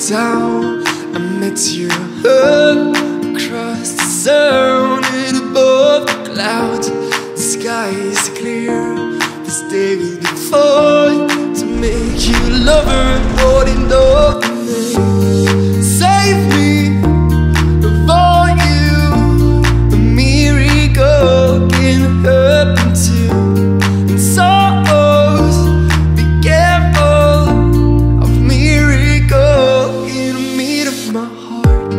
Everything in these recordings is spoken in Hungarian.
down, I met you up across the sound and above the clouds. The sky is clear, this day will be fun to make you a lover, holding on to me. Save me for you, a miracle can happen too. And souls, be careful of miracle in the middle of my heart.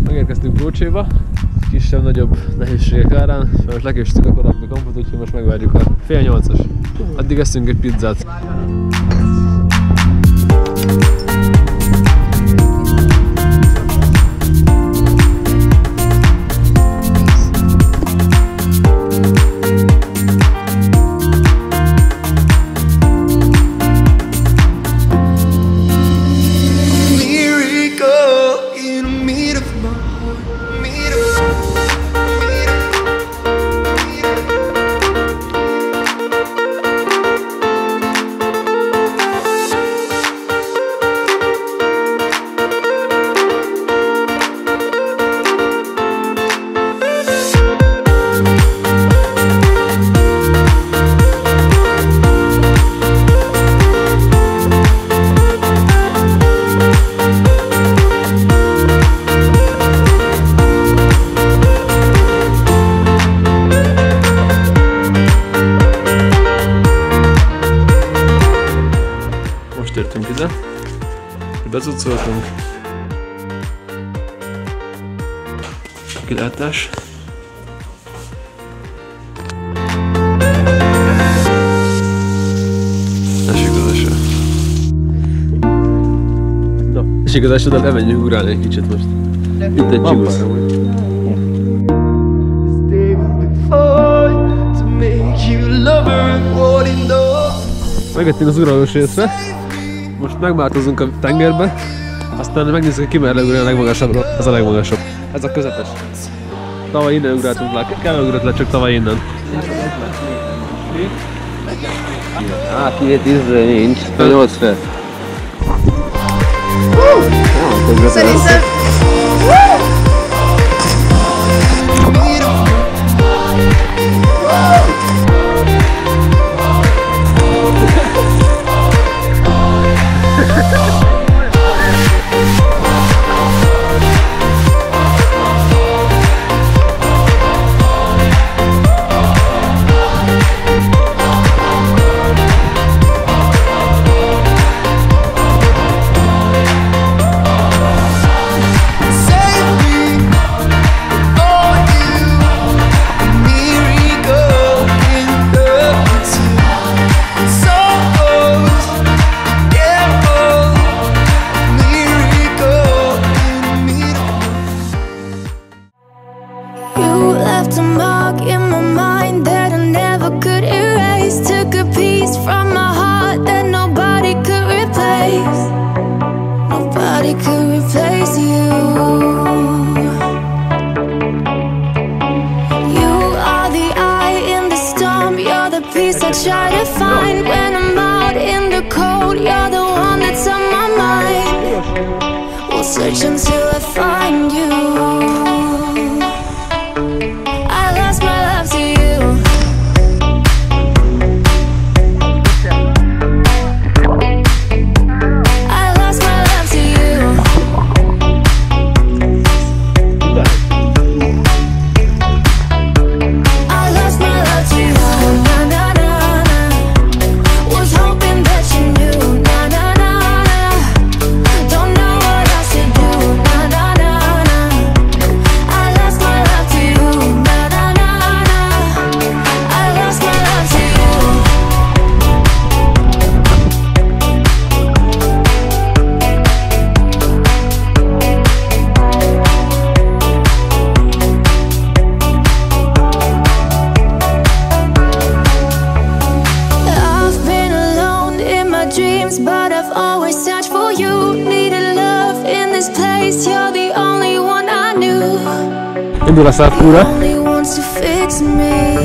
Megérkeztünk Pócséba, kisebb-nagyobb nehézségek árán, most lekéstük a korábbi kampot, úgyhogy most megvárjuk a fél 8-as. Addig eszünk egy pizzát. Értünk ide, becucoltunk, kilátás. Esik az eső. Na, esik az eső, de lemenjünk ugrálni egy kicsit most. Itt egy csigusz. Megettünk az uralós részre. Most megváltozunk a tengerbe, aztán megnézzük, hogy ki mer leugrani a legmagasabbról. Ez a legmagasabb. Ez a közepes. Tavaly innen ugráltunk le, kell ugrott le, csak tavaly innen. Két ízre nincs, 8 fel. Szerintem... Try to find when I'm out in the cold. You're the one that's on my mind. We'll search until I find you. I lost my love to you. I lost my love to you. I lost my love to you. But I've always searched for you. Needed love in this place. You're the only one I knew. Indul a szárkúra. Only wants to fix me.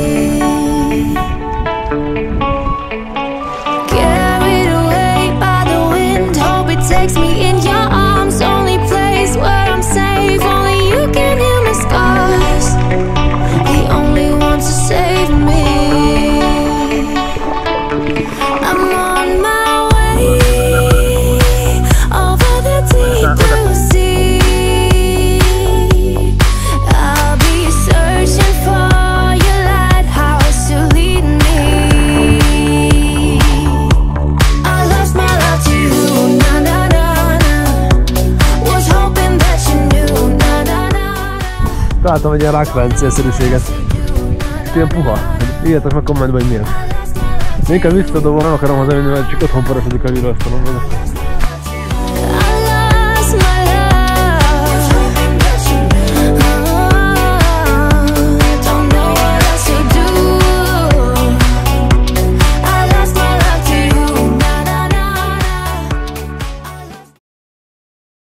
találtam egy ilyen rákvencélszerűséget. Ilyen puha. Írjátok meg kommentben, hogy milyen. Én inkább visszadobom, nem akarom hazavinni, mert csak otthon parasodik a villasztalomban.